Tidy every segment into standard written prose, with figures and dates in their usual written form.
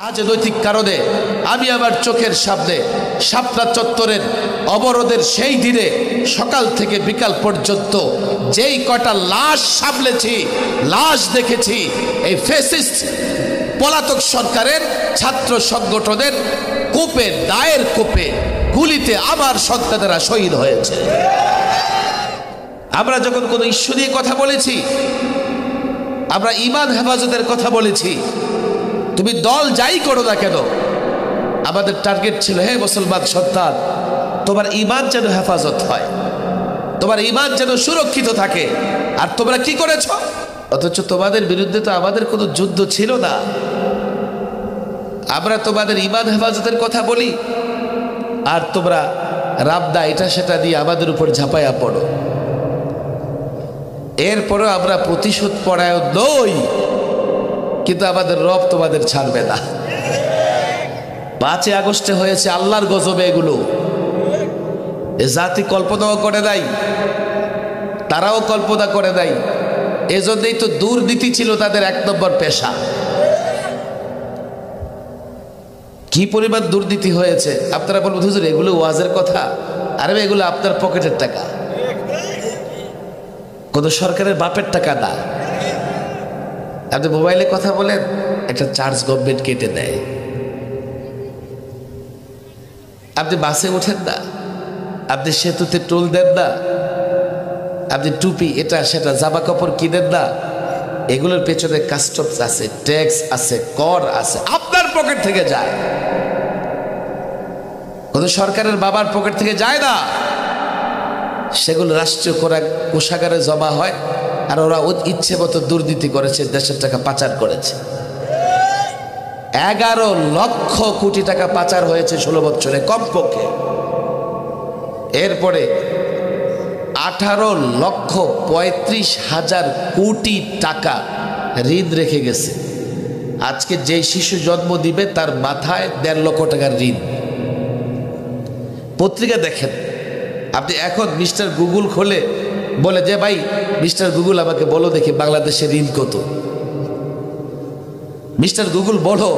রাজনৈতিক কারণে আমি আমার চোখের সামনে শাপলা চত্বরের অবরোধের সেই দিনে সকাল থেকে বিকাল পর্যন্ত যেই কটা লাশ সামলেছি, লাশ দেখেছি, এই ফ্যাসিস্ট পলাতক সরকারের ছাত্র সংগঠনের কোপে, দায়ের কোপে, গুলিতে আমার সন্তানেরা শহীদ হয়েছে। আমরা যখন কোনো ইস্যু নিয়ে কথা বলেছি, আমরা ঈমান হেফাজতের কথা বলেছি, তুমি দল যাই করো না কেন, আমাদের টার্গেট ছিল, হে মুসলমান সন্তান, তোমার ঈমান যেন হেফাজত হয়, তোমার ঈমান যেন সুরক্ষিত থাকে। আর তোমরা কি করেছ? অথচ তোমাদের বিরুদ্ধে তো আমাদের কোনো যুদ্ধ ছিল না। আমরা তোমাদের ঈমান হেফাজতের কথা বলি, আর তোমরা রাবদা এটা সেটা দিয়ে আমাদের উপর ঝাঁপাইয়া পড়ো। এরপরেও আমরা প্রতিশোধ পরায়ণ নই, কিন্তু আমাদের রব তোমাদের ছাড়বে না। 5 আগস্টে হয়েছে আল্লাহর গজবে, এগুলো এ জাতি কল্পনাও করে নাই, তারাও কল্পনা করে নাই। এজন্যই তো দুর্নীতি ছিল তাদের 1 নম্বর পেশা। কি পরিমাণ দুর্নীতি হয়েছে! আপনারা বলবেন, হুজুর এগুলো ওয়াজের কথা। আরে এগুলো আপনার পকেটের টাকা, কোনো সরকারের বাপের টাকা না। আপনি মোবাইলে কথা বলেন, একটা চার্জ গভর্নমেন্ট কেটে দেয়। আপনি বাসে ওঠেন না, আপনি সেতুতে টোল দেন না, আপনি টুপি এটা সেটা জামা কাপড় কিনেন না, এগুলোর পেছনে কাস্টমস আছে, ট্যাক্স আছে, কর আছে, আপনার পকেট থেকে যায়। কোনো সরকারের বাবার পকেট থেকে যায় না। সেগুলো রাষ্ট্রীয় কোষাগারে জমা হয়, আর ওরা ইচ্ছে মতো দুর্নীতি করেছে, দেশের টাকা পাচার করেছে। 11 লক্ষ কোটি টাকা পাচার হয়েছে 16 বছরে কমপক্ষে। এরপরে 18,35,000 কোটি টাকা ঋণ রেখে গেছে। আজকে যে শিশু জন্ম দিবে তার মাথায় 1.5 লক্ষ টাকার ঋণ। পত্রিকা দেখেন আপনি, এখন মিস্টার গুগল খোলে, বলে যে ভাই মিস্টার গুগল আমাকে বলো দেখি বাংলাদেশের ঋণ কত। মিস্টার গুগল বলো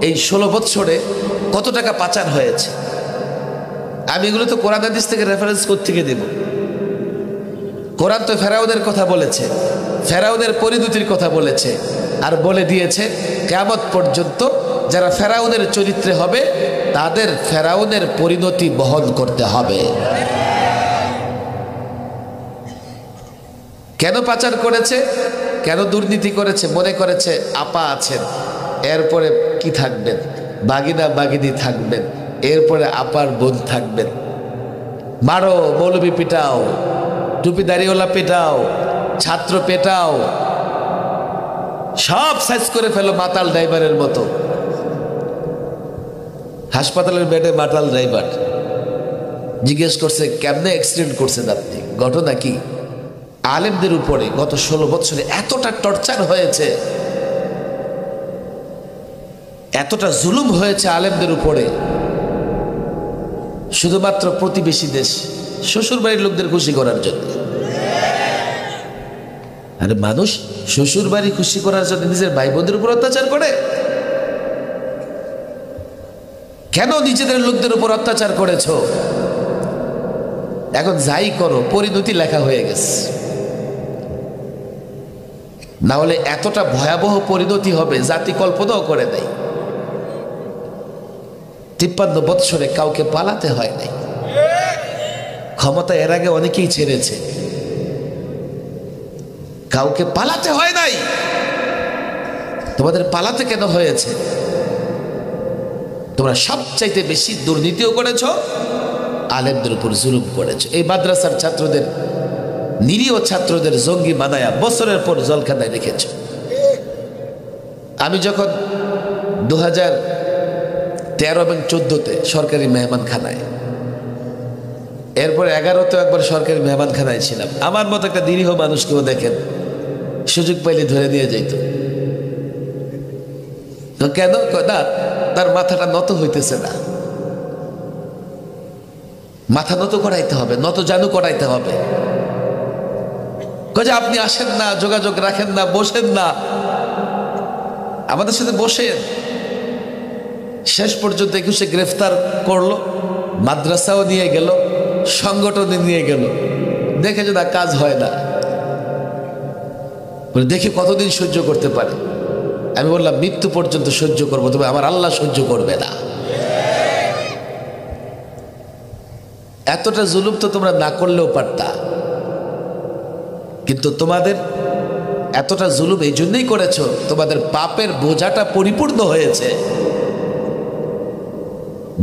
এই 16 বছরে কত টাকা পাচার হয়েছে। আমি এগুলো তো কোরআন হাদিস থেকে রেফারেন্স কোত্থেকে দেব? কোরআন তো ফেরাউনের কথা বলেছে, ফেরাউনের পরিণতির কথা বলেছে, আর বলে দিয়েছে কিয়ামত পর্যন্ত যারা ফেরাউনের চরিত্রে হবে তাদের ফেরাউনের পরিণতি বহন করতে হবে। কেন পাচার করেছে, কেন দুর্নীতি করেছে? মনে করেছে আপা আছেন, এরপরে কি থাকবেন? বাগিনা বাগিনী থাকবেন, এরপরে আপার বোন থাকবেন। মারো, মৌলবি পিটাও, টুপি দাড়িওয়ালা পেটাও, ছাত্র পেটাও, সব সাইজ করে ফেলো মাতাল ড্রাইভারের মতো। হাসপাতালের বেডে মাতাল ড্রাইভার জিজ্ঞেস করছে কেমনে অ্যাক্সিডেন্ট করছেন আপনি, ঘটনা কি? আলেমদের উপরে গত 16 বছরে এতটা টর্চার হয়েছে, এতটা জুলুম হয়েছে আলেমদের উপরে, শুধুমাত্র প্রতিবেশী দেশ শ্বশুর বাড়ির লোকদের খুশি করার জন্য। আরে মানুষ শ্বশুর বাড়ি খুশি করার জন্য নিজের ভাই বোনদের উপর অত্যাচার করে? কেন নিজেদের লোকদের উপর অত্যাচার করেছো? এখন যাই করো পরিণতি লেখা হয়ে গেছে। না হলে এতটা ভয়াবহ পরিণতি হবে জাতি কল্পনাও করে দেয়। 53 বৎসরে কাউকে পালাতে হয় নাই। ক্ষমতা এর আগে অনেকেই ছেড়েছে, কাউকে পালাতে হয় নাই। তোমাদের পালাতে কেন হয়েছে? তোমরা সবচাইতে বেশি দুর্নীতিও করেছ, আলেমদের উপর জুলুম করেছ। এই মাদ্রাসার ছাত্রদের, নিরীহ ছাত্রদের জঙ্গি বানায়া বছরের পর জলখানায় রেখেছ। আমি যখন 2013 এবং 14-তে সরকারি মেহমানখানায়, এরপর 11-তেও একবার সরকারি মেহমানখানায় ছিলাম। আমার মতো একটা নিরীহ মানুষকেও দেখেন সুযোগ পাইলে ধরে নিয়ে যাইত। তো কেন? না, তার মাথাটা নত হইতেছে না। মাথা নত করাইতে হবে, নত জানু করাইতে হবে। আপনি আসেন না, যোগাযোগ রাখেন না, বসেন না, আমাদের সাথে বসেন। শেষ পর্যন্ত 21-এ গ্রেফতার করলো, মাদ্রাসাও নিয়ে গেল, সংগঠনে নিয়ে গেল, দেখে যে না কাজ হয় না, দেখি কতদিন সহ্য করতে পারে। আমি বললাম মৃত্যু পর্যন্ত সহ্য করবো, তবে আমার আল্লাহ সহ্য করবে না। এতটা জুলুম তো তোমরা না করলেও পারতা, কিন্তু তোমাদের এতটা জুলুম এই জন্যই করেছো, তোমাদের পাপের বোঝাটা পরিপূর্ণ হয়েছে।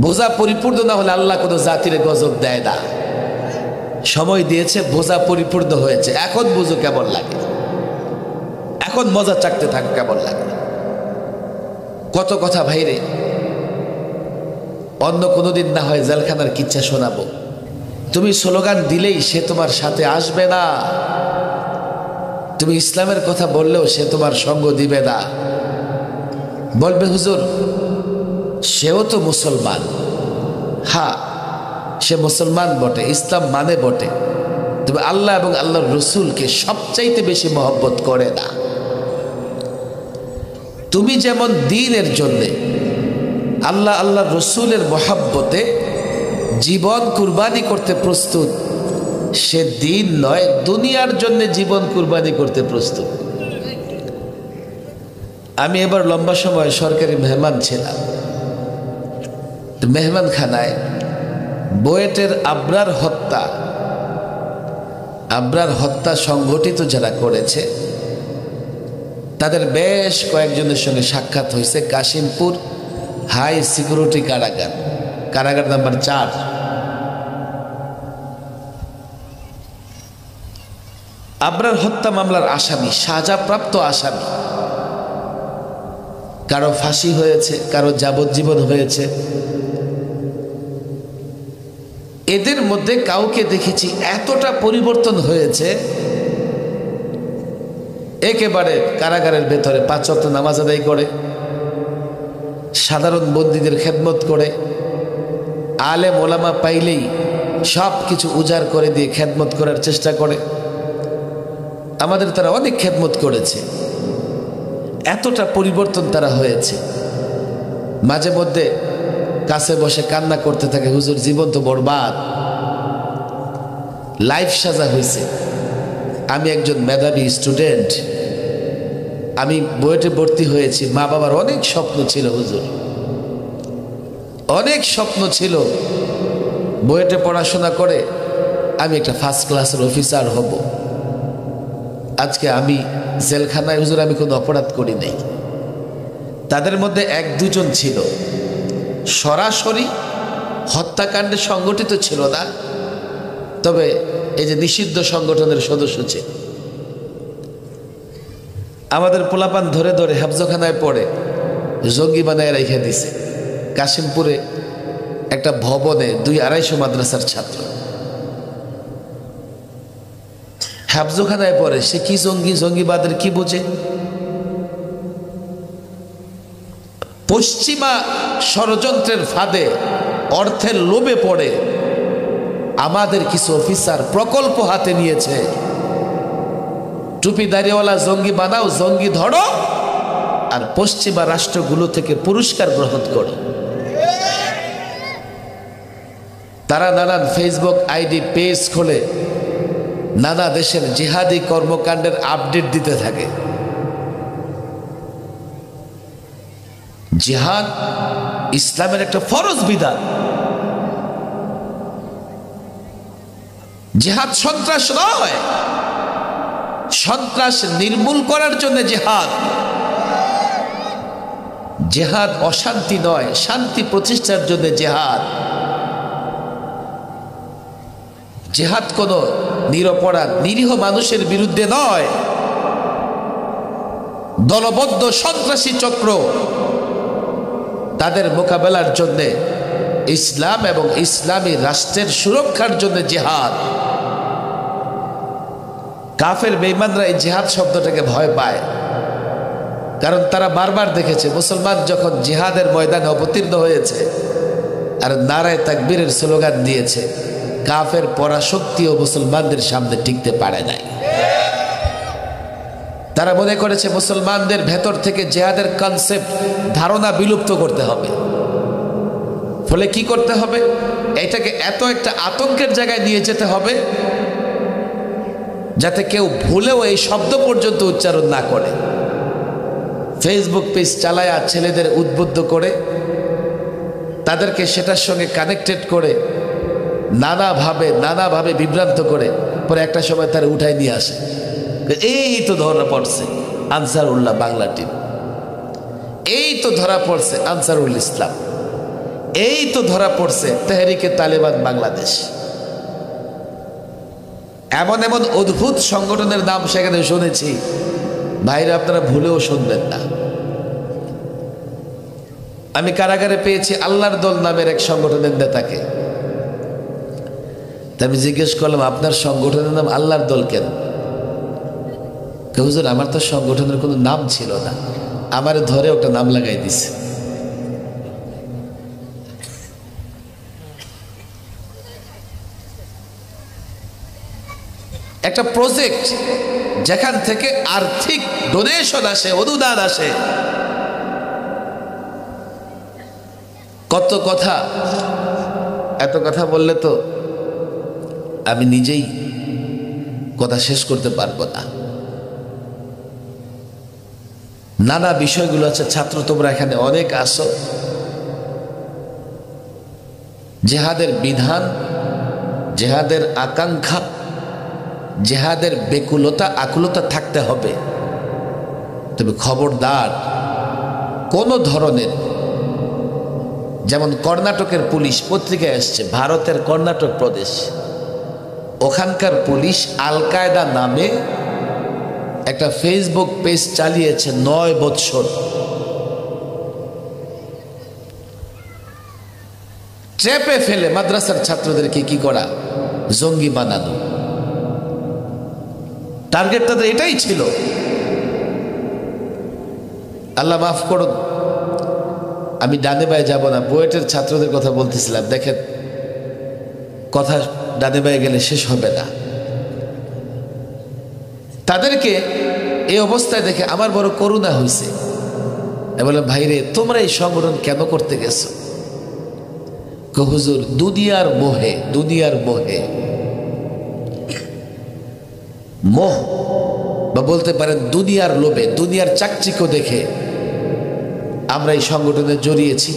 বোঝা পরিপূর্ণ না হলে আল্লাহ কোনো জাতির গজব দেয় না। সময় দিয়েছে, বোঝা পরিপূর্ণ হয়েছে, এখন বুঝো কেমন লাগে, এখন মজা চাকতে থাকো কেমন লাগে। কত কথা ভাইরে, অন্য কোনোদিন না হয় জেলখানার কিচ্ছা শোনাবো। তুমি স্লোগান দিলেই সে তোমার সাথে আসবে না, তুমি ইসলামের কথা বললেও সে তোমার সঙ্গ দিবে না। বলবে হুজুর সেও তো মুসলমান। হ্যাঁ, সে মুসলমান বটে, ইসলাম মানে বটে, তবে আল্লাহ এবং আল্লাহর রসুলকে সবচাইতে বেশি মহব্বত করে না। তুমি যেমন দ্বীনের জন্যে আল্লাহ আল্লাহর রসুলের মহব্বতে জীবন কুরবানি করতে প্রস্তুত, সে দ্বীন নয়, দুনিয়ার জন্য জীবন কুরবানি করতে প্রস্তুত। আমি এবার লম্বা সময় সরকারি মেহমান ছিলাম। মেহমানখানায় বুয়েটের আবরার হত্যা সংগঠিত যারা করেছে তাদের বেশ কয়েকজনের সঙ্গে সাক্ষাৎ হয়েছে। কাশিমপুর হাই সিকিউরিটি কারাগার নাম্বার 4। আবরার হত্যা মামলার আসামি, সাজাপ্রাপ্ত আসামি, কারো ফাঁসি হয়েছে, কারো যাবজ্জীবন হয়েছে। এদের মধ্যে কাউকে দেখেছি এতটা পরিবর্তন হয়েছে, একেবারে কারাগারের ভেতরে 5 ওয়াক্ত নামাজ আদায় করে, সাধারণ বন্দীদের খেদমত করে, আলেম ওলামা পাইলেই সব কিছু উজাড় করে দিয়ে খেদমত করার চেষ্টা করে। আমাদের তারা অনেক খেদমত করেছে, এতটা পরিবর্তন তারা হয়েছে। মাঝে মধ্যে কাছে বসে কান্না করতে থাকে, হুজুর জীবন তো বরবাদ, লাইফ সাজা হয়েছে। আমি একজন মেধাবী স্টুডেন্ট, আমি বুয়েটে ভর্তি হয়েছি, মা বাবার অনেক স্বপ্ন ছিল হুজুর, অনেক স্বপ্ন ছিল বুয়েটে পড়াশোনা করে আমি একটা ফার্স্ট ক্লাসের অফিসার হব। আজকে আমি জেলখানায় হুজুর, আমি কোনো অপরাধ করি নাই। তাদের মধ্যে 1-2 জন ছিল সরাসরি হত্যাকাণ্ডে সংগঠিত ছিল না, তবে এই যে নিষিদ্ধ সংগঠনের সদস্য ছিল। আমাদের পোলাপান ধরে ধরে হেফজখানায় পড়ে জঙ্গি বানায় রেখে দিছে। কাশিমপুরে একটা ভবনে 200-250 মাদ্রাসার ছাত্র হেফজখানায় পড়ে, সে কি জঙ্গিবাদের কি বোঝে? পশ্চিমা ষড়যন্ত্রের ফাঁদে অর্থের লোভে পড়ে আমাদের কিছু অফিসার প্রকল্প হাতে নিয়েছে, টুপি দাড়িওয়ালা জঙ্গি বানাও, জঙ্গি ধরো, আর পশ্চিমা রাষ্ট্রগুলো থেকে পুরস্কার গ্রহণ করো। তারা নানান ফেসবুক আইডি পেজ খোলে, নানা দেশের জিহাদি কর্মকাণ্ডের আপডেট দিতে থাকে। জিহাদ ইসলামের একটা ফরজ বিধান। জিহাদ সন্ত্রাস নয়, সন্ত্রাস নির্মূল করার জন্য জিহাদ। জিহাদ অশান্তি নয়, শান্তি প্রতিষ্ঠার জন্য জিহাদ। জিহাদ কোনো নিরপরাধ নিরীহ মানুষের বিরুদ্ধে নয়, দলবদ্ধ সন্ত্রাসী চক্র, তাদের মোকাবেলার জন্য ইসলাম এবং ইসলামী রাষ্ট্রের সুরক্ষার জন্য জিহাদ। কাফের বেঈমানরা এই জিহাদ শব্দটাকে ভয় পায়, কারণ তারা বারবার দেখেছে মুসলমান যখন জিহাদের ময়দানে অবতীর্ণ হয়েছে আর নারায়ে তাকবীরের স্লোগান দিয়েছে, কাফের পরাশক্তিও মুসলমানদের সামনে টিকতে পারে নাই। তারা মনে করেছে মুসলমানদের ভেতর থেকে জিহাদের কনসেপ্ট, ধারণা বিলুপ্ত করতে হবে। ফলে কি করতে হবে, এটাকে এত একটা আতঙ্কের জায়গায় নিয়ে যেতে হবে যাতে কেউ ভুলেও এই শব্দ পর্যন্ত উচ্চারণ না করে। ফেসবুক পেজ চালায়া ছেলেদের উদ্বুদ্ধ করে তাদেরকে সেটার সঙ্গে কানেক্টেড করে নানাভাবে বিভ্রান্ত করে পরে একটা সময় তারা উঠাই নিয়ে আসে। এই তো ধরা পড়ছে আনসারুল্লাহ বাংলা টিম, এই তো ধরা পড়ছে আনসারুল ইসলাম, এই তো ধরা পড়ছে তেহরিকে তালেবান বাংলাদেশ। এমন এমন অদ্ভুত সংগঠনের নাম সেখানে শুনেছি, ভাইরা আপনারা ভুলেও শুনবেন না। আমি কারাগারে পেয়েছি আল্লাহর দল নামের এক সংগঠনের নেতাকে। আমি জিজ্ঞেস করলাম, আপনার সংগঠনের নাম আল্লাহর দল কেন? হুজুর, আমার তো সংগঠনের কোনো নাম ছিল না, আমার ধরে ওটা নাম লাগাই দিছে। একটা প্রজেক্ট যেখান থেকে আর্থিক ডোনেশন আসে, অনুদান আসে, কত কথা। এত কথা বললে তো আমি নিজেই কথা শেষ করতে পারবো না। নানা বিষয়গুলো আছে। ছাত্র তোমরা এখানে অনেক আসো, জেহাদের বিধান, জেহাদের আকাঙ্ক্ষা, জেহাদের বেকুলতা আকুলতা থাকতে হবে। তবে খবরদার কোন ধরনের, যেমন কর্ণাটকের পুলিশ পত্রিকায় আসছে, ভারতের কর্ণাটক প্রদেশ, ওখানকার পুলিশ আল কায়দা নামে একটা ফেসবুক পেজ চালিয়েছে 9 বছর। ট্র্যাপে ফেলে মাদ্রাসার ছাত্রদেরকে কি করা, জঙ্গি বানানো। টার্গেট তাদের এটাই ছিল। আল্লাহ মাফ করুন, আমি ডানে বায়ে যাব না, বুয়েটের ছাত্রদের কথা বলতেছিলাম। দেখেন, কথা ডানে বায়ে গেলে শেষ হবে না। তাদেরকে এই অবস্থায় দেখে আমার বড় করুণা হয়েছে। বললাম, ভাইরে তোমরা এই সংগঠন কেন করতে গেছো? হুজুর, দুনিয়ার মোহে, দুনিয়ার মোহে, মোহ বা বলতে পারেন দুনিয়ার লোভে, দুনিয়ার চাকচিক্য দেখে আমরা এই সংগঠনে জড়িয়েছি।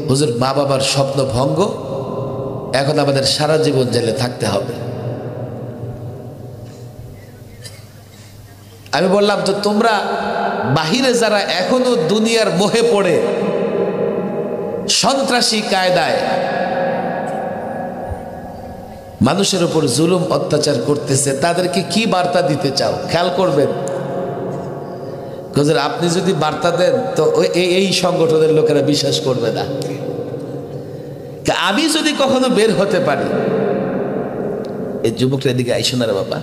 হুজুর, মা বাবার স্বপ্ন ভঙ্গ, এখন আমাদের সারা জীবন জেলে থাকতে হবে। আমি বললাম, তো তোমরা বাহিরে যারা এখনো দুনিয়ার মোহে পড়ে সন্ত্রাসী কায়দায় মানুষের উপর জুলুম অত্যাচার করতেছে, তাদেরকে কি বার্তা দিতে চাও? খেয়াল করবেন, আপনি যদি বার্তা দেন তো এই সংগঠনের লোকেরা বিশ্বাস করবে না। আমি যদি কখনো বের হতে পারি, এই যুবকরা এদিকে আইসো না রে বাবা,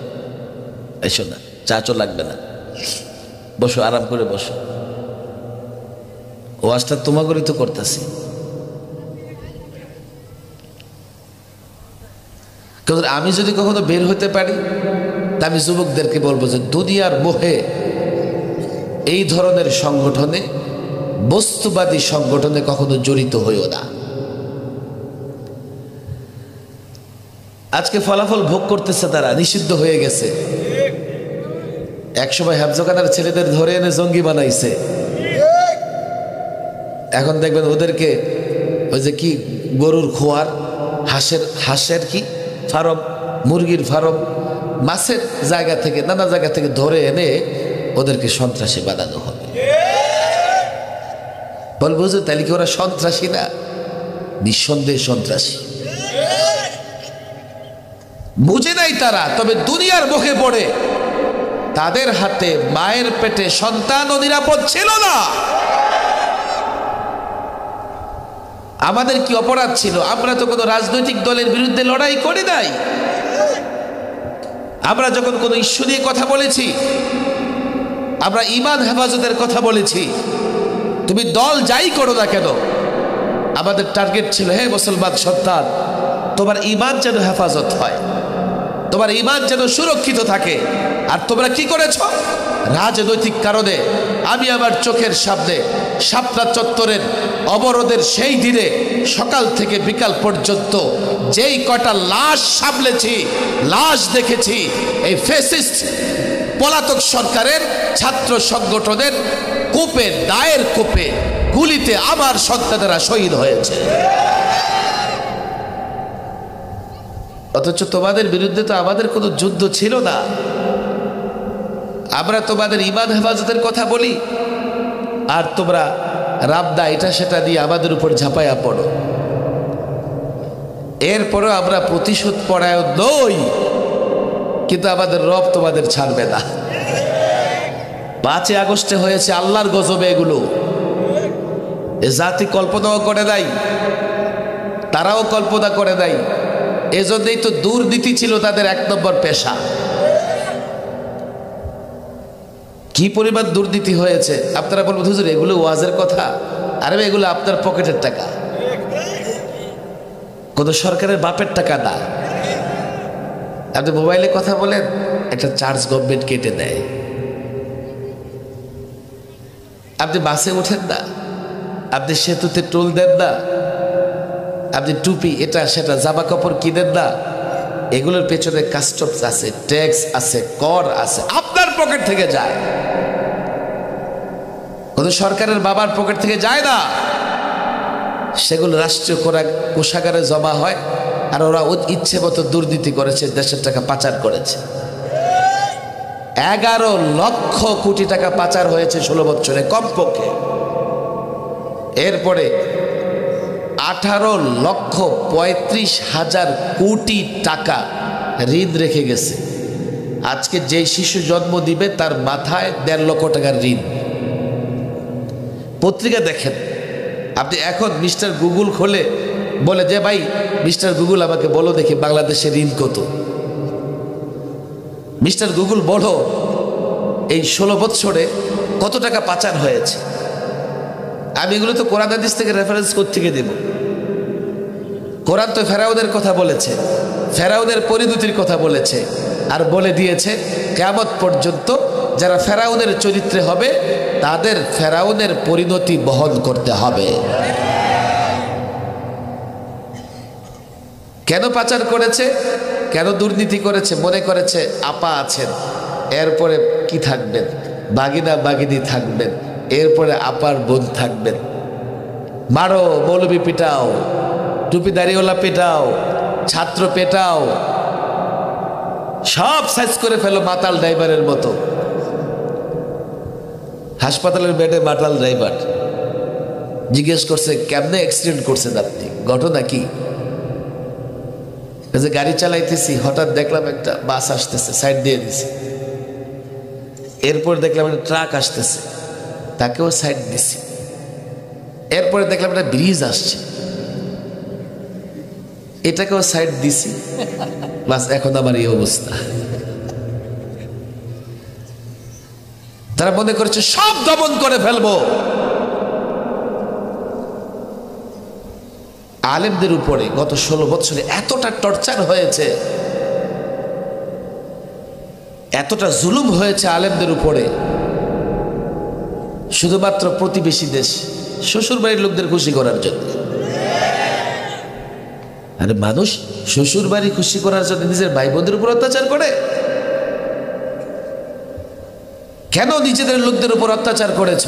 আইসো না, চাচও লাগবে না, বসো, আরাম করে বসো, ওয়াজটা তোমাদেরই তো করতেছি। আমি যদি কখনো বের হতে পারি, তা আমি যুবকদেরকে বলবো যে দুনিয়ার মোহে এই ধরনের সংগঠনে, বস্তুবাদী সংগঠনে কখনো জড়িত হইও না। আজকে ফলাফল ভোগ করতেছে, তারা নিষিদ্ধ হয়ে গেছে। একসময় হাফজখানার ছেলেদের ধরে এনে জঙ্গি বানাইছে। এখন দেখবেন ওদেরকে ওই যে কি গরুর খোয়ার, হাঁসের কি ফার্ম, মুরগির ফার্ম, মাছের জায়গা থেকে, নানা জায়গা থেকে ধরে এনে ওদেরকে সন্ত্রাসী বানানো হবে। বলবো যে তাহলে কি ওরা সন্ত্রাসী না? নিঃসন্দেহে সন্ত্রাসী। বুঝে নাই তারা, তবে দুনিয়ার মুখে পড়ে তাদের হাতে মায়ের পেটে সন্তানও নিরাপদ ছিল না। আমাদের কি অপরাধ ছিল? আমরা তো কোনো রাজনৈতিক দলের বিরুদ্ধে লড়াই করি নাই। আমরা যখন কোনো ইস্যু নিয়ে কথা বলেছি, আমরা ঈমান হেফাজতের কথা বলেছি। তুমি দল যাই করো না কেন, আমাদের টার্গেট ছিল, হে মুসলমান সন্তান, তোমার ঈমান যেন হেফাজত হয়, তোমার ঈমান যেন সুরক্ষিত থাকে। আর তোমরা কি করেছ? রাজনৈতিক কারণে আমি আমার চোখের সামনে শাপলা চত্বরের অবরোধের সেই দিনে সকাল থেকে বিকাল পর্যন্ত যেই কটা লাশ সামলেছি, লাশ দেখেছি, এই ফ্যাসিস্ট পলাতক সরকারের ছাত্র সংগঠনের কূপে, দায়ের কূপে গুলিতে আমার সন্তানেরা শহীদ হয়েছে। অথচ তোমাদের বিরুদ্ধে তো আমাদের কোনো যুদ্ধ ছিল না। আমরা তোমাদের ঈমান হেফাজতের কথা বলি, আর তোমরা রাবদা এটা সেটা দিয়ে আমাদের উপর ঝাঁপাইয়া পড়ো। এরপরেও আমরা প্রতিশোধ পরায়ণ নই, কিন্তু আমাদের রব তোমাদের ছাড়বে না। 5 আগস্টে হয়েছে আল্লাহর গজবে, এগুলো এ জাতি কল্পনাও করে নাই, তারাও কল্পনা করে নাই। এজন্যই তো দুর্নীতি ছিল তাদের 1 নম্বর পেশা। কি পরিমাণ দুর্নীতি হয়েছে আপনারা বলবেন হুজুর এগুলো ওয়াজের কথা। আরে এগুলো আপনার পকেটের টাকা, কোন সরকারের বাপের টাকা না। আপনি মোবাইলে কথা বলেন, একটা চার্জ গভর্নমেন্ট কেটে দেয়। আপনি বাসে ওঠেন না, আপনি সেতুতে টোল দেন না, আপনি টুপি এটা সেটা জামা কাপড় কিনেন না, এগুলোর পেছনে কাস্টমস আছে, ট্যাক্স আছে, কর আছে, আপনার পকেট থেকে যায়। কোন সরকারের বাবার পকেট থেকে যায় না। সেগুলো রাষ্ট্রীয় কোষাগারে জমা হয়, আর ওরা ইচ্ছে মতো দুর্নীতি করেছে, দেশের টাকা পাচার করেছে। 11 লক্ষ কোটি টাকা পাচার হয়েছে 16 বছরে কমপক্ষে। এরপরে 18,35,000 কোটি টাকা ঋণ রেখে গেছে। আজকে যে শিশু জন্ম দিবে তার মাথায় 1.5 লক্ষ টাকার ঋণ। পত্রিকা দেখেন আপনি, এখন মিস্টার গুগল খোলে বলে যে ভাই মিস্টার গুগল আমাকে বলো দেখি বাংলাদেশের ঋণ কত। মিস্টার গুগল বলো এই 16 বছরে কত টাকা পাচার হয়েছে। আমি এগুলো তো কোরআন হাদিস থেকে রেফারেন্স থেকে দেব। কোরআন তো ফেরাউনের কথা বলেছে, ফেরাউনের পরিণতির কথা বলেছে, আর বলে দিয়েছে কিয়ামত পর্যন্ত যারা ফেরাউনের চরিত্রে হবে তাদের ফেরাউনের পরিণতি বহন করতে হবে। কেন পাচার করেছে, কেন দুর্নীতি করেছে? মনে করেছে আপা আছেন, এরপরে কি থাকবেন, বাগিনা বাগিনী থাকবেন, এরপরে আপার বোন থাকবেন। মারো, মৌলবি পিটাও, টুপি দাড়িওয়ালা পেটাও, ছাত্র পেটাও, সব সাইজ করে ফেলো মাতাল ড্রাইভারের মতো। হাসপাতালের বেডে মাতাল ড্রাইভার জিজ্ঞেস করছে কেমনে অ্যাক্সিডেন্ট করছেন আপনি, ঘটনা কি? গাড়ি চালাইতেছি, হঠাৎ দেখলাম একটা বাস আসতেছে, সাইড দিয়ে দিছি। এরপর দেখলাম একটা ট্রাক আসতেছে, তাকেও সাইড দিছি। এরপরে দেখলাম একটা ব্রিজ আসছে, এটাকেও সাইড দিছি। বাস এখন আমার এই অবস্থা। তারা মনে করছে সব দমন করে ফেলবো। আলেমদের উপরে গত 16 বছরে এতটা টর্চার হয়েছে, এতটা জুলুম হয়েছে আলেমদের উপরে, শুধুমাত্র প্রতিবেশী দেশ শ্বশুর বাড়ির লোকদের খুশি করার জন্য। আরে মানুষ শ্বশুর বাড়ি খুশি করার জন্য নিজের ভাই বোনদের উপর অত্যাচার করে? কেন নিজেদের লোকদের উপর অত্যাচার করেছ?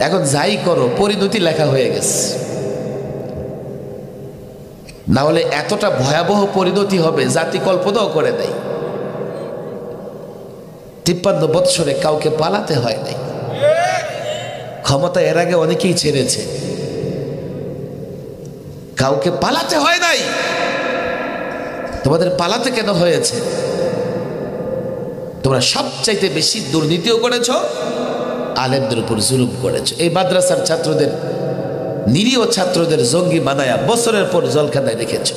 এখন যাই করো পরিণতি লেখা হয়ে গেছে। না হলে এতটা ভয়াবহ পরিণতি হবে জাতি কল্পনাও করে নাই। 53 বৎসরে কাউকে পালাতে হয় নাই। ক্ষমতা এর আগে অনেকেই ছেড়েছে, কাউকে পালাতে হয় নাই। তোমাদের পালাতে কেন হয়েছে? তোমরা সবচাইতে বেশি দুর্নীতিও করেছ, আলেমদের উপর জুলুম করেছ। এই মাদ্রাসার ছাত্রদের, নিরীহ ছাত্রদের জঙ্গি বানায়া বছরের পর জলখানায় রেখেছ।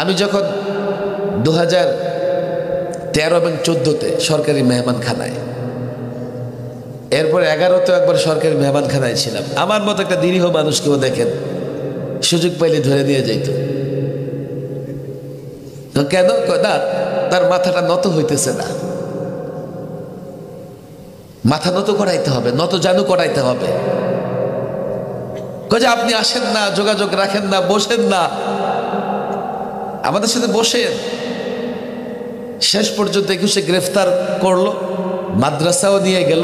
আমি যখন 2013 এবং 14-তে সরকারি মেহমানখানায়, এরপর 11-তেও একবার সরকারি মেহমানখানায় ছিলাম। আমার মতো একটা নিরীহ মানুষকেও দেখেন সুযোগ পাইলে ধরে নিয়ে যাইত। তো কেন? না, তার মাথাটা নত হইতেছে না। মাথা নত করাইতে হবে, নত জানু করাইতে হবে। যে আপনি আসেন না, যোগাযোগ রাখেন না, বসেন না, আমাদের সাথে বসেন। শেষ পর্যন্ত 21-এ গ্রেফতার করলো, মাদ্রাসাও নিয়ে গেল,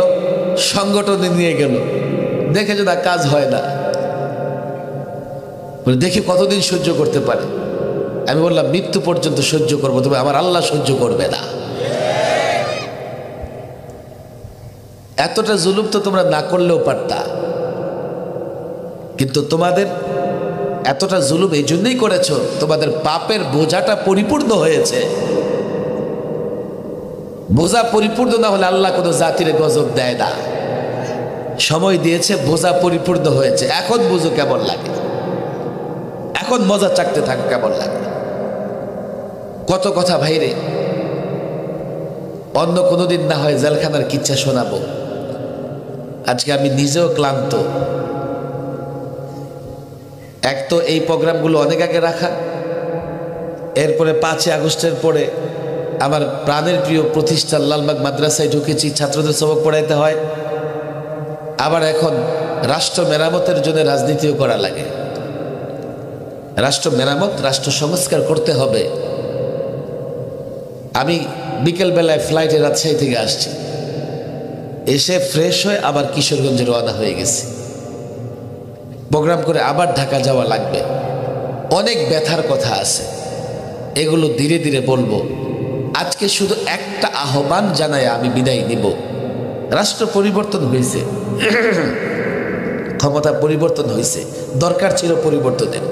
সংগঠনে নিয়ে গেল, দেখে যে না কাজ হয় না, দেখি কতদিন সহ্য করতে পারে। আমি বললাম মৃত্যু পর্যন্ত সহ্য করবো, তবে আমার আল্লাহ সহ্য করবে না। এতটা জুলুম তো তোমরা না করলেও পারতা, কিন্তু তোমাদের এতটা জুলুম এই জন্যই করেছো, তোমাদের পাপের বোঝাটা পরিপূর্ণ হয়েছে। বোঝা পরিপূর্ণ না হলে আল্লাহ কোনো জাতির গজব দেয় না। সময় দিয়েছে, বোঝা পরিপূর্ণ হয়েছে, এখন বুঝো কেমন লাগে, এখন মজা চাকতে থাকো কেমন লাগে। কত কথা ভাইরে, অন্য কোনোদিন না হয় জেলখানার কিচ্ছা শোনাবো। আজকে আমি নিজেও ক্লান্ত। এক তো এই প্রোগ্রামগুলো অনেক আগে রাখা, এরপরে 5ই আগস্টের পরে আমার প্রাণের প্রিয় প্রতিষ্ঠান লালবাগ মাদ্রাসায় ঢুকেছি, ছাত্রদের সবক পড়াইতে হয়। আবার এখন রাষ্ট্র মেরামতের জন্য রাজনীতিও করা লাগে। রাষ্ট্র মেরামত, রাষ্ট্র সংস্কার করতে হবে। আমি বিকেলবেলায় ফ্লাইটে রাজশাহী থেকে আসছি, এসে ফ্রেশ হয়ে আবার কিশোরগঞ্জে রওনা হয়ে গেছি। প্রোগ্রাম করে আবার ঢাকা যাওয়া লাগবে। অনেক ব্যথার কথা আছে, এগুলো ধীরে ধীরে বলবো। আজকে শুধু একটা আহ্বান জানায় আমি বিদায় নিব। রাষ্ট্র পরিবর্তন হয়েছে, ক্ষমতা পরিবর্তন হয়েছে, দরকার ছিল পরিবর্তনের।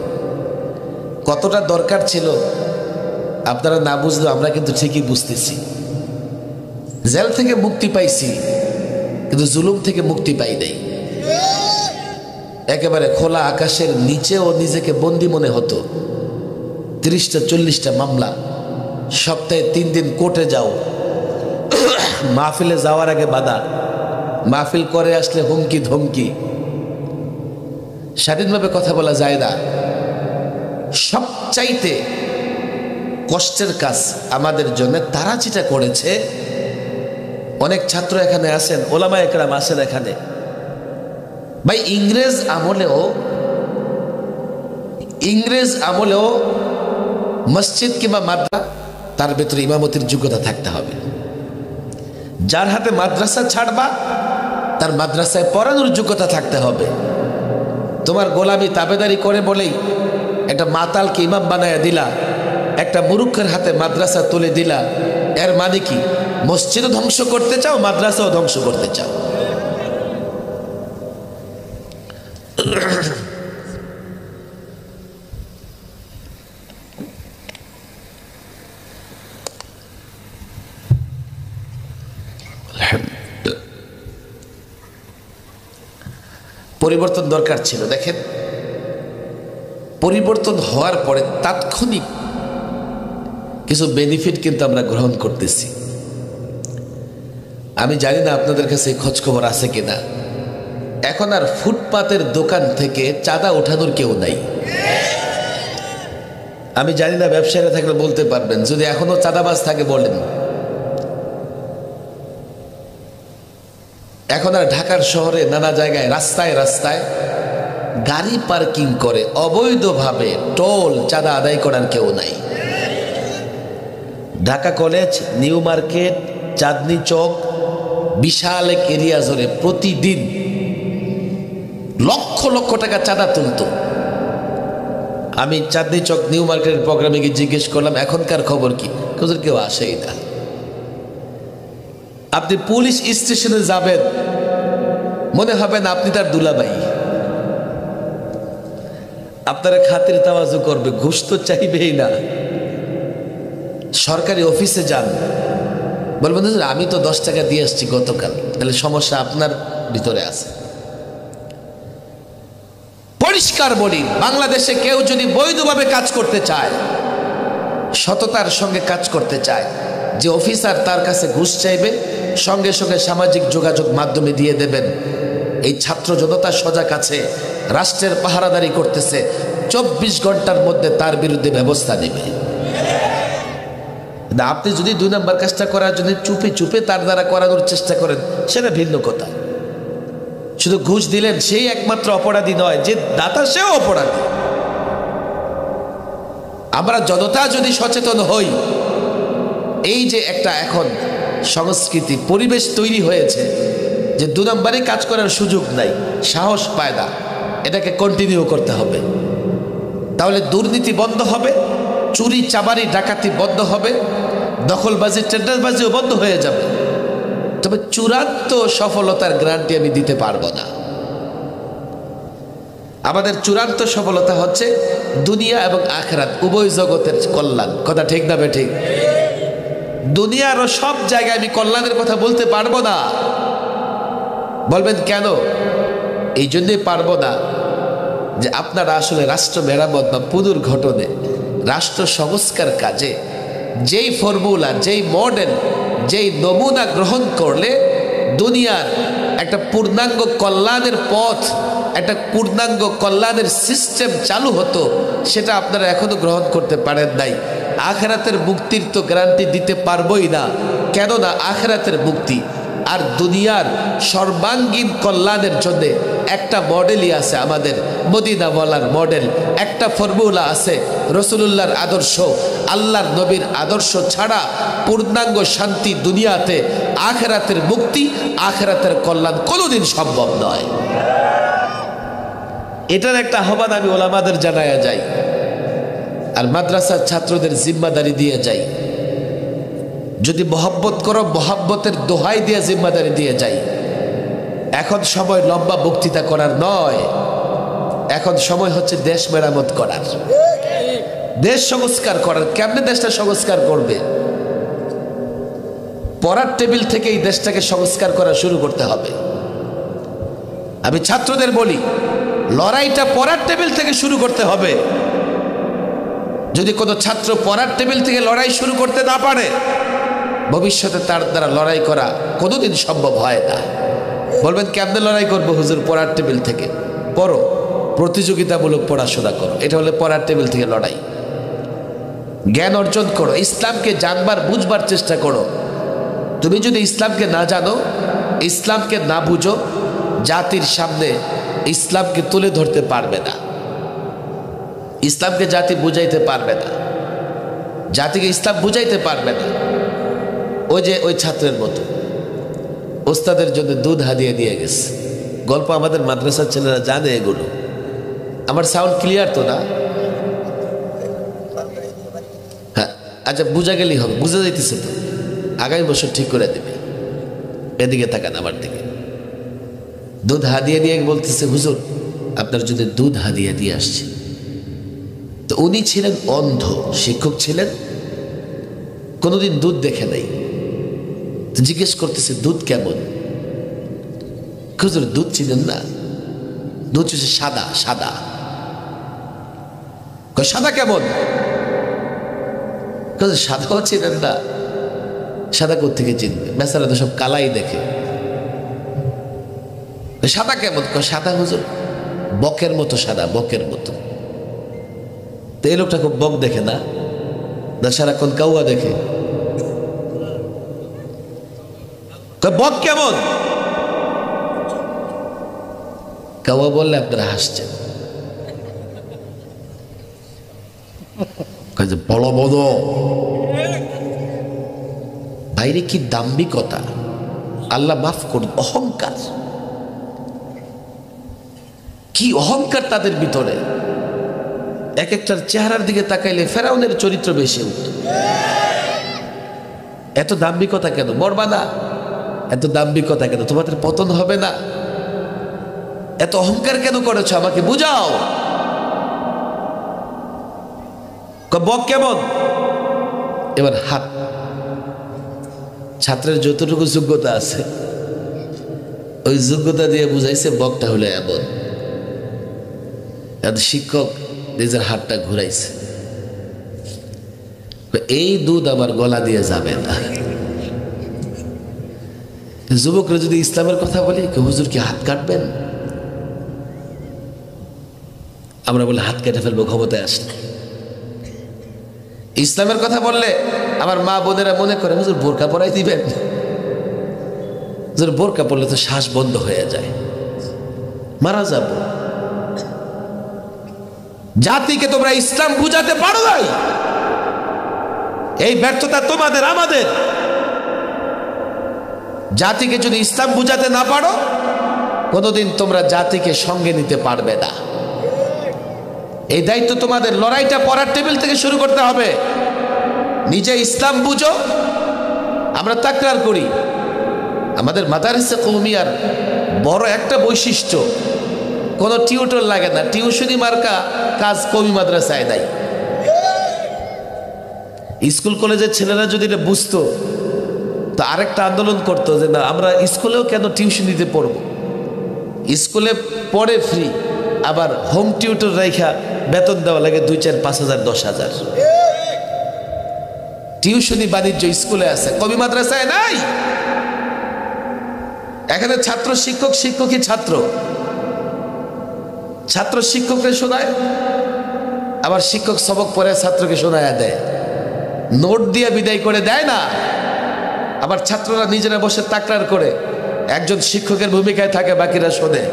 কতটা দরকার ছিল আপনারা না বুঝলেও আমরা কিন্তু ঠিকই বুঝতেছি। জেল থেকে মুক্তি পাইছি, কিন্তু জুলুম থেকে মুক্তি পাই নাই। একেবারে খোলা আকাশের নিচেও নিজেকে বন্দি মনে হতো। 30টা 40টা মামলা, সপ্তাহে 3 দিন কোর্টে যাও, মাহফিলে যাওয়ার আগে বাধা, মাহফিল করে আসলে হুমকি ধমকি, স্বাধীনভাবে কথা বলা যায় না। সবচাইতে কষ্টের কাজ আমাদের জন্য তারা যেটা করেছে, অনেক ছাত্র এখানে আছেন, ওলামা একরাম আছেন এখানে ভাই। ইংরেজ আমলেও মসজিদ কিংবা মাদ্রাসা, তার ভেতরে ইমামতির যোগ্যতা থাকতে হবে। যার হাতে মাদ্রাসা ছাড়বা, তার মাদ্রাসায় পড়ানোর যোগ্যতা থাকতে হবে। তোমার গোলামি তাবেদারি করে বলেই একটা মাতালকে ইমাম বানায়া দিলা, একটা মুরুক্ষের হাতে মাদ্রাসা তুলে দিলা, এর মানে কি মসজিদও ধ্বংস করতে চাও, মাদ্রাসাও ধ্বংস করতে চাও? পরিবর্তন দরকার ছিল। দেখেন, পরিবর্তন হওয়ার পরে তাৎক্ষণিক কিছু বেনিফিট কিন্তু আমরা গ্রহণ করতেছি। আমি জানি না আপনাদের কাছে খোঁজ খবর আছে কিনা, এখন আর ফুটপাতের দোকান থেকে চাঁদা ওঠানোর কেউ নাই। আমি জানি না, ব্যবসায়ীরা থাকলে বলতে পারবেন, যদি এখনো চাঁদাবাজ থাকে বলেন। এখন আর ঢাকার শহরে নানা জায়গায় রাস্তায় রাস্তায় গাড়ি পার্কিং করে অবৈধভাবে টোল চাঁদা আদায় করার কেউ নাই। Dhaka college, new market, Chandni Chowk, বিশাল এক এরিয়া জুড়ে প্রতিদিন লক্ষ লক্ষ টাকা চাঁদা তুলত। আমি চাঁদনি চক, নিউ মার্কেটের প্রোগ্রামে গিয়ে জিজ্ঞেস করলাম এখনকার খবর কি, কেউ আসেই না। আপনি পুলিশ স্টেশনে যাবেন, মনে হবে না আপনি তার দুলাভাই, আপনারা খাতির তাওয়াজু করবে, ঘুষ তো চাইবেই না। সরকারি অফিসে যান, বলবেন আমি তো 10 টাকা দিয়ে আসছি গতকাল, তাহলে সমস্যা আপনার ভিতরে আছে। পরিষ্কার বলি, বাংলাদেশে কেউ যদি বৈধভাবে কাজ করতে চায়, সততার সঙ্গে কাজ করতে চায়, যে অফিসার তার কাছে ঘুষ চাইবে, সঙ্গে সঙ্গে সামাজিক যোগাযোগ মাধ্যমে দিয়ে দেবেন। এই ছাত্র জনতা সজাগ আছে, রাষ্ট্রের পাহারাদারি করতেছে, 24 ঘন্টার মধ্যে তার বিরুদ্ধে ব্যবস্থা নেবে। না, আপনি যদি 2 নম্বর কাজটা করার জন্য চুপে চুপে তার দ্বারা করানোর চেষ্টা করেন, সেটা ভিন্ন কথা। শুধু ঘুষ দিলেন সেই একমাত্র অপরাধী নয়, যে দাতা সেও অপরাধী। আমরা জনতা যদি সচেতন হই, এই যে একটা এখন সংস্কৃতি পরিবেশ তৈরি হয়েছে যে 2 নম্বরে কাজ করার সুযোগ নাই, সাহস পায় না, এটাকে কন্টিনিউ করতে হবে। তাহলে দুর্নীতি বন্ধ হবে, চুরি চামারি ডাকাতি বন্ধ হবে, দখলবাজি টেন্ডারবাজিও বন্ধ হয়ে যাবে। তবে চূড়ান্ত সফলতার গ্যারান্টি আমি দিতে পারবো না। আমাদের চূড়ান্ত সফলতা হচ্ছে দুনিয়া এবং আখিরাত উভয় জগতের কল্যাণ। কথা ঠিক না বেঠিক? দুনিয়ার ও সব জায়গায় আমি কল্যাণের কথা বলতে পারবো না। বলবেন কেন? এই জন্যই পারবো না যে আপনারা আসলে রাষ্ট্র মেরামত বা পুনর্গঠনে, রাষ্ট্র সংস্কার কাজে যেই ফর্মুলা, যেই মডেল, যেই নমুনা গ্রহণ করলে দুনিয়ার একটা পূর্ণাঙ্গ কল্যাণের পথ, একটা পূর্ণাঙ্গ কল্যাণের সিস্টেম চালু হতো, সেটা আপনারা এখনো গ্রহণ করতে পারেন নাই। আখিরাতের মুক্তির তো গ্যারান্টি দিতে পারবোই না, কেননা আখিরাতের মুক্তি আর দুনিয়ার সর্বাঙ্গীন কল্যাণের জন্য একটা মডেলই আছে, আমাদের মদিনাওয়ালার মডেল। একটা ফর্মুলা আছে, রাসূলুল্লাহর আদর্শ, আল্লাহর নবীর আদর্শ ছাড়া পূর্ণাঙ্গ শান্তি দুনিয়াতে, আখিরাতের মুক্তি, আখিরাতের কল্যাণ কোনোদিন সম্ভব নয়। এটার একটা আহ্বান আমি ওলামাদের জানায়া যাই, আর মাদ্রাসার ছাত্রদের জিম্মাদারি দিয়ে যাই। যদি মহব্বত করো, মহব্বতের দোহাই দিয়ে জিম্মাদারি দিয়ে যাই। এখন সময় লম্বা বক্তৃতা করার নয়, এখন সময় হচ্ছে দেশ মেরামত করার, দেশ সংস্কার করার। কেমনে দেশটা সংস্কার করবে? পড়ার টেবিল থেকে এই দেশটাকে সংস্কার করা শুরু করতে হবে। আমি ছাত্রদের বলি, লড়াইটা পড়ার টেবিল থেকে শুরু করতে হবে। যদি কোনো ছাত্র পড়ার টেবিল থেকে লড়াই শুরু করতে না পারে, ভবিষ্যতে তার দ্বারা লড়াই করা কোনোদিন সম্ভব হয় না। বলবেন কেমনে লড়াই করবো হুজুর? পড়ার টেবিল থেকে পড়ো, প্রতিযোগিতামূলক পড়াশোনা করো, এটা হলে পড়ার টেবিল থেকে লড়াই। জ্ঞান অর্জন করো, ইসলামকে জানবার বুঝবার চেষ্টা করো। তুমি যদি ইসলামকে না জানো, ইসলামকে না বুঝো, জাতির সামনে ইসলামকে তুলে ধরতে পারবে না, ইসলামকে জাতি বুঝাইতে পারবে না, জাতিকে ইসলাম বুঝাইতে পারবে না। ওই যে ওই ছাত্রের মতো ওস্তাদের জন্য দুধ হাদিয়ে দিয়ে গেছে। গল্প আমাদের মাদ্রাসার ছেলেরা জানে এগুলো। আমার সাউন্ড ক্লিয়ার তো না? হ্যাঁ, আচ্ছা, বুঝা গেলেই হবে, বুঝা যাইতেছে তো। আগামী বছর ঠিক করে দেবে। এদিকে তাকান আমার দিকে। দুধ হাদিয়ে দিয়ে বলতেছে, হুজুর আপনার যদি দুধ হাদিয়ে দিয়ে আসছে। তো উনি ছিলেন অন্ধ, শিক্ষক ছিলেন, কোনোদিন দুধ দেখে নাই। তো জিজ্ঞেস করতেছে দুধ কেমন? হুজুর দুধ চিনেন না? দুধ হচ্ছে সাদা। সাদা সাদা কেমন? সাদাও চিনেন না? সাদা কোত্থেকে চিনবে? বেচারা তো সব কালাই দেখে। সাদা কেমন? সাদা হুজুর বকের মতো সাদা, বকের মতো। তো এই লোকটা খুব বক দেখে না, সারাক্ষণ কাউয়া দেখে। বক কেমন? কাউয়া বললে আপনারা হাসছেন। বলো বলো বাইরে কি দাম্ভিকতা, আল্লাহ মাফ করুন, অহংকার। কি অহংকার তাদের ভিতরে! এক একটার চেহারার দিকে তাকাইলে ফেরাউনের চরিত্র বেশি উঠত। এত দাম্ভিকতা কেন? মরবা না? এত দাম্ভিকতা কেন? তোমাদের পতন হবে না? এত অহংকার কেন করেছো? আমাকে বুঝাও। বক কেমন? এবার হাত। ছাত্রের যতটুকু যোগ্যতা আছে ওই যোগ্যতা দিয়ে বুঝাইছে বকটা হলে এমন। শিক্ষক নিজের হাতটা ঘুরাইছে, এই দুধ আমার গলা দিয়ে যাবে না। যুবকরা যদি ইসলামের কথা বলি, হুজুর কি হাত কাটবেন? আমরা বলে হাত কেটে ফেলবো ক্ষমতায় আসলে। ইসলামের কথা বললে আমার মা বোনেরা মনে করে হুজুর বোরকা পরাই দিবেন। হুজুর বোরকা পরলে তো শ্বাস বন্ধ হয়ে যায়, মারা যাব। জাতিকে তোমরা ইসলাম বুঝাতে পারো নাই, এই ব্যর্থতা তোমাদের আমাদের। জাতিকে যদি ইসলাম বুঝাতে না পারো, কোনোদিন তোমরা জাতিকে সঙ্গে নিতে পারবে না। এই দায়িত্ব তোমাদের। লড়াইটা পড়ার টেবিল থেকে শুরু করতে হবে। নিজে ইসলাম বুঝো। আমরা তাকরার করি, আমাদের মাদারিসে কওমিয়ার বড় একটা বৈশিষ্ট্য, কোনো টিউটর লাগে না, টিউশনি মার্কা কাজ কওমি মাদ্রাসায় নাই। স্কুল কলেজের ছেলেরা যদি এটা বুঝতো তো আরেকটা আন্দোলন করতো যে না, আমরা স্কুলেও কেন টিউশনিতে পড়ব। স্কুলে পড়ে ফ্রি, আবার হোম টিউটর রেখা বেতন দেওয়া লাগে 2, 4, 5 হাজার 10 হাজার। টিউশনি বাণিজ্য স্কুলে আছে, কওমি মাদ্রাসায় নাই। এখানে ছাত্র শিক্ষক, শিক্ষকই ছাত্র। ছাত্র শিক্ষককে শোনায়, আবার শিক্ষক সবক পরে ছাত্রকে শোনায় দেয়, নোট দিয়ে বিদায় করে দেয় না। আবার ছাত্ররা নিজেরা বসে তাকরার করে, একজন শিক্ষকের ভূমিকায় থাকে, বাকিরা শোনে।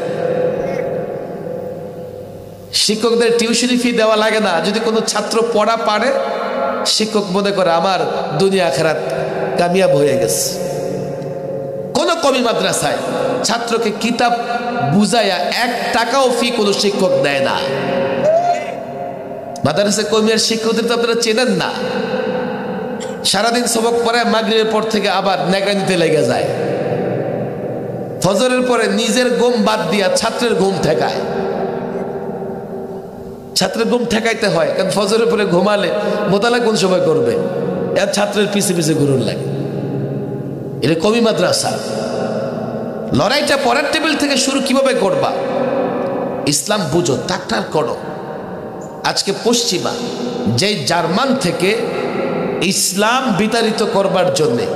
শিক্ষকদের টিউশনি ফি দেওয়া লাগে না। যদি কোনো ছাত্র পড়া পারে, শিক্ষক মনে করে আমার দুনিয়া আখিরাত কামিয়াব হয়ে গেছে। কোন কওমি মাদ্রাসায় ছাত্রকে কিতাব বুঝাইয়া 1 টাকাও ফি কোনো শিক্ষক দেয় না। মাদ্রাসা কওমিয়ার শিক্ষকদের তো আপনারা চেনেন না। সারাদিন সবক পড়ায়, মাগরিবের পর থেকে আবার নেগরানিতে লেগে যায়। ফজরের পরে নিজের ঘুম বাদ দিয়া ছাত্রের ঘুম ঠেকায়। ছাত্রের ঘুম ঠেকাইতে হয়, কারণ ফজরের পরে ঘুমালে মোতালা কোন সময় করবে, এর ছাত্রের পিছে পিছে ঘুরুন লাগে। এটা কওমি মাদ্রাসা। লড়াইটা পরের টেবিল থেকে শুরু কিভাবে করবা? ইসলাম বুঝো, তাকরার করো। আজকে পশ্চিমা যে জার্মান থেকে ইসলাম বিতাড়িত করবার জন্যে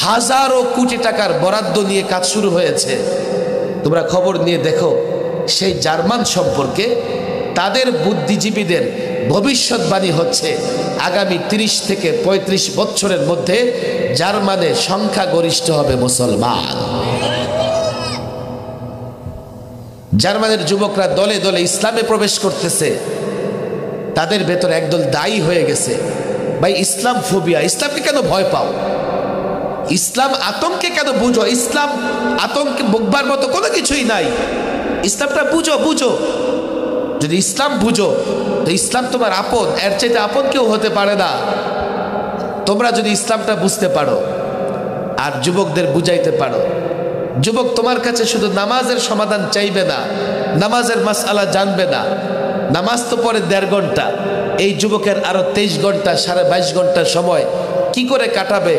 হাজারো কোটি টাকার বরাদ্দ নিয়ে কাজ শুরু হয়েছে, তোমরা খবর নিয়ে দেখো। সেই জার্মান সম্পর্কে তাদের বুদ্ধিজীবীদের ভবিষ্যৎবাণী হচ্ছে আগামী 30 থেকে 35 বছরের মধ্যে জার্মানের সংখ্যাগরিষ্ঠ হবে মুসলমান। জার্মানের যুবকরা দলে দলে ইসলামে প্রবেশ করতেছে। তাদের ভেতরে একদল দায়ী হয়ে গেছে, ভাই ইসলাম ফোবিয়া, ইসলামকে কেন ভয় পাও? ইসলাম আতঙ্কে কেন বুঝো? ইসলাম আতঙ্কে ভুগবার মতো কোনো কিছুই নাই। ইসলামটা বুঝো, বুঝো। যদি ইসলাম বুঝো তো ইসলাম তোমার আপন, এর চাইতে আপন কেউ হতে পারে না। তোমরা যদি ইসলামটা বুঝতে পারো আর যুবকদের বুঝাইতে পারো, যুবক তোমার কাছে শুধু নামাজের সমাধান চাইবে না, নামাজের মাসআলা জানবে না। নামাজ তো পরে 1.5 ঘন্টা, এই যুবকের আরো 23 ঘন্টা, 22.5 ঘন্টা সময় কি করে কাটাবে,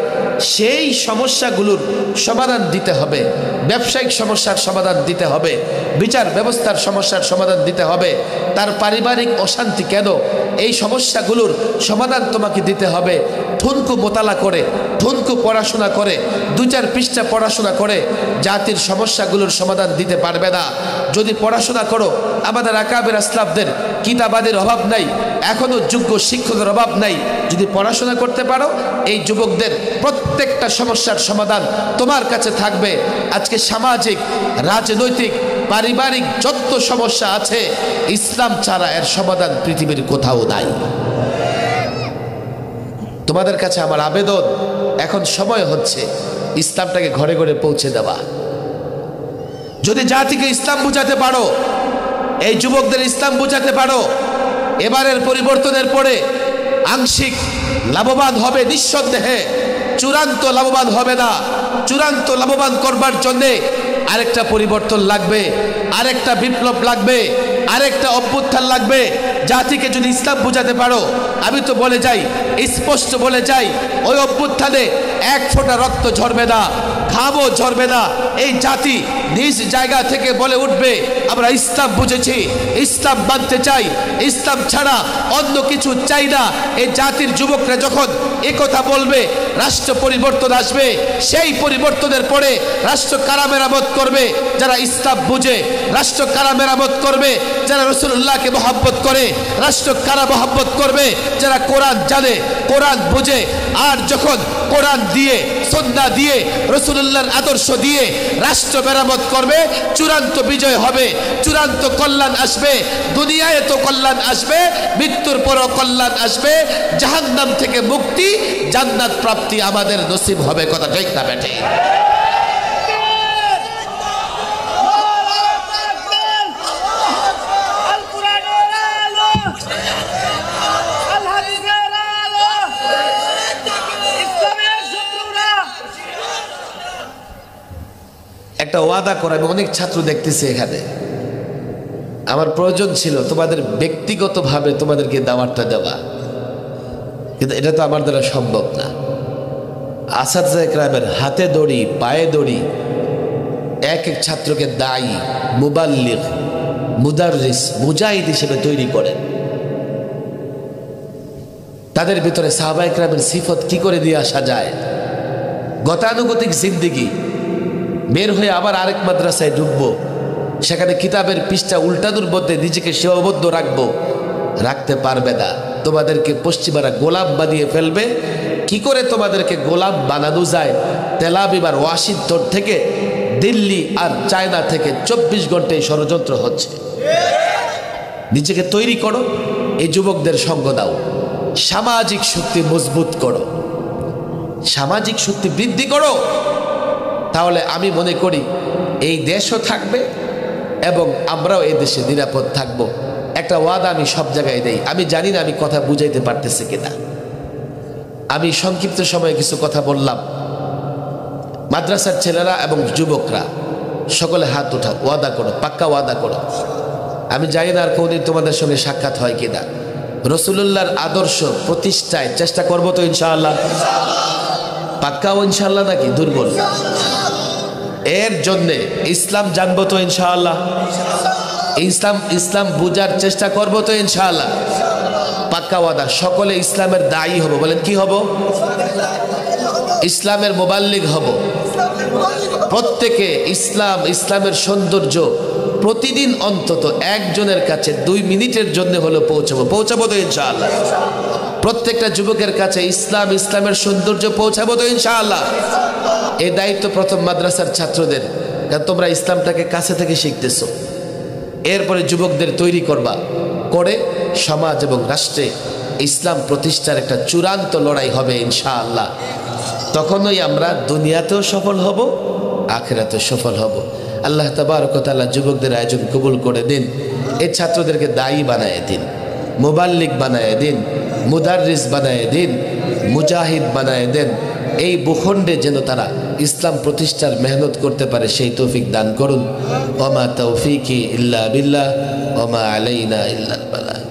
সেই সমস্যাগুলোর সমাধান দিতে হবে। ব্যবসায়িক সমস্যার সমাধান দিতে হবে, বিচার ব্যবস্থার সমস্যার সমাধান দিতে হবে। তার পারিবারিক অশান্তি কেন, এই সমস্যাগুলোর সমাধান তোমাকে দিতে হবে। ঠুনকু মোতালা করে, ঠুনকু পড়াশোনা করে, 2-4 পৃষ্ঠা পড়াশোনা করে জাতির সমস্যাগুলোর সমাধান দিতে পারবে না। যদি পড়াশোনা করো, আমাদের আকাবের আসলাফদের কিতাবাদের অভাব নাই, এখনো যোগ্য শিক্ষকের অভাব নাই। যদি পড়াশোনা করতে পারো, এই যুবকদের প্রত্যেকটা সমস্যার সমাধান তোমার কাছে থাকবে। আজকে সামাজিক, রাজনৈতিক, পারিবারিক যত সমস্যা আছে, ইসলাম ছাড়া এর সমাধান পৃথিবীর কোথাও নাই। তোমাদের কাছে আমার আবেদন, এখন সময় হচ্ছে ইসলামটাকে ঘরে ঘরে পৌঁছে দেওয়া। যদি জাতিকে ইসলাম বুঝাতে পারো, এই যুবকদের ইসলাম বুঝাতে পারো, এবারের পরিবর্তনের পরে আংশিক লাভবান হবে নিঃসন্দেহে, চূড়ান্ত লাভবান হবে না। চূড়ান্ত লাভবান করবার জন্যে আরেকটা পরিবর্তন লাগবে, আরেকটা বিপ্লব লাগবে, আরেকটা অভ্যুত্থান লাগবে। জাতিকে যদি ইসলাম বুঝাতে পারো, আমি তো বলে যাই, স্পষ্ট বলে যাই, ওই অভ্যুত্থানে 1 ফোঁটা রক্ত ঝরবে না, ঘামও ঝরবে না। এই জাতি নিজ জায়গা থেকে বলে উঠবে, আমরা ইসলাম বুঝেছি, ইসলাম মানতে চাই, ইসলাম ছাড়া অন্য কিছু চাই না। এই জাতির যুবকরা যখন কথা বলবে, রাষ্ট্র পরিবর্তন আসবে। সেই পরিবর্তনের পরে রাষ্ট্র কারা মেরামত করবে? যারা ইসলাম বুঝে। রাষ্ট্র কারা মেরামত করবে? যারা রাসূলুল্লাহকে মহব্বত করে। রাষ্ট্র কারা মহব্বত করবে? যারা কোরআন জানে, কোরআন বুঝে। আর যখন কোরআন দিয়ে, সুন্নাহ দিয়ে, রাসূলুল্লাহর আদর্শ দিয়ে রাষ্ট্র মেরামত করবে, চূড়ান্ত বিজয় হবে, চূড়ান্ত কল্যাণ আসবে। দুনিয়ায় তো কল্যাণ আসবে, মৃত্যুর পরও কল্যাণ আসবে। জাহান্নাম থেকে মুক্তি, জান্নাত প্রাপ্তি আমাদের নসিব হবে। কথা ঠিক না বেঠে? একটা ওয়াদা করে, আমি অনেক ছাত্র দেখতেছি এখানে, আমার প্রয়োজন ছিল তোমাদের ব্যক্তিগতভাবে তোমাদেরকে দাওয়াতটা দেওয়া, কিন্তু এটা তো আমার দ্বারা সম্ভব না। আসাদে কেরামের হাতে দড়ি, পায়ে দড়ি, এক এক ছাত্রকে দায়ী, মুবাল্লিগ, মুদাররিস, মুজাহিদ হিসেবে তৈরি করেন। তাদের ভিতরে সাহাবায়ে কেরামের সিফত কি করে দিয়ে আসা যায়? গতানুগতিক জিন্দেগি, বের হয়ে আবার আরেক মাদ্রাসায় ঢুকবো, সেখানে কিতাবের পৃষ্ঠা উল্টানোর মধ্যে নিজেকে সীমাবদ্ধ রাখবো, রাখতে পারবে না। তোমাদেরকে পশ্চিমারা গোলাম বানিয়ে ফেলবে। কি করে তোমাদেরকে গোলাম বানানো যায়? তেল আবিব আর ওয়াশিংটন থেকে, দিল্লি আর চায়না থেকে 24 ঘন্টায় ষড়যন্ত্র হচ্ছে। নিজেকে তৈরি করো, এই যুবকদের সঙ্গ দাও, সামাজিক শক্তি মজবুত করো, সামাজিক শক্তি বৃদ্ধি করো। তাহলে আমি মনে করি এই দেশও থাকবে এবং আমরাও এই দেশে নিরাপদ থাকবো। একটা ওয়াদা আমি সব জায়গায় দেই। আমি জানি না আমি কথা বুঝাইতে পারতেছি কিনা। আমি সংক্ষিপ্ত সময়ে কিছু কথা বললাম। মাদ্রাসার ছেলেরা এবং যুবকরা সকলে হাত উঠাও, ওয়াদা করো, পাক্কা ওয়াদা করো। আমি জানি না আর কোনদিন তোমাদের সঙ্গে সাক্ষাৎ হয় কিনা। রাসূলুল্লাহর আদর্শ প্রতিষ্ঠায় চেষ্টা করবো তো ইনশাআল্লাহ? পাক্কা ও ইনশাআল্লাহ নাকি দুর্বল? এর জন্যে ইসলাম জানবো তো ইনশাআল্লাহ? ইসলাম বুঝার চেষ্টা করবো তো ইনশাআল্লাহ? পাক্কা ওয়াদা। সকলে ইসলামের দায়ী হব। বলেন কি হব? ইসলামের মুবাল্লিগ হব। প্রত্যেকে ইসলামের সৌন্দর্য প্রতিদিন অন্তত একজনের কাছে 2 মিনিটের জন্য হলো পৌঁছাবো তো ইনশাআল্লাহ? প্রত্যেকটা যুবকের কাছে ইসলামের সৌন্দর্য পৌঁছাবো তো ইনশাআল্লাহ? এই দায়িত্ব প্রথম মাদ্রাসার ছাত্রদের, কারণ তোমরা ইসলামটাকে কাছে থেকে শিখতেছো। এরপরে যুবকদের তৈরি করবা, করে সমাজ এবং রাষ্ট্রে ইসলাম প্রতিষ্ঠার একটা চূড়ান্ত লড়াই হবে ইনশাআল্লাহ। তখনই আমরা দুনিয়াতেও সফল হব, আখিরাতেও সফল হব। আল্লাহ তাবারক ওয়া তাআলা যুবকদের আয়োজন কবুল করে দিন। এই ছাত্রদেরকে দায়ী বানায় দিন, মুবাল্লিগ বানায় দিন, মুদাররিস বানায় দিন, মুজাহিদ বানায় দেন। এই ভূখণ্ডে যেন তারা ইসলাম প্রতিষ্ঠার মেহনত করতে পারে, সেই তৌফিক দান করুন। ওয়া মা তাওফীকি ইল্লা বিল্লাহ ওয়া মা আলাইনা ইল্লাল বালাগ।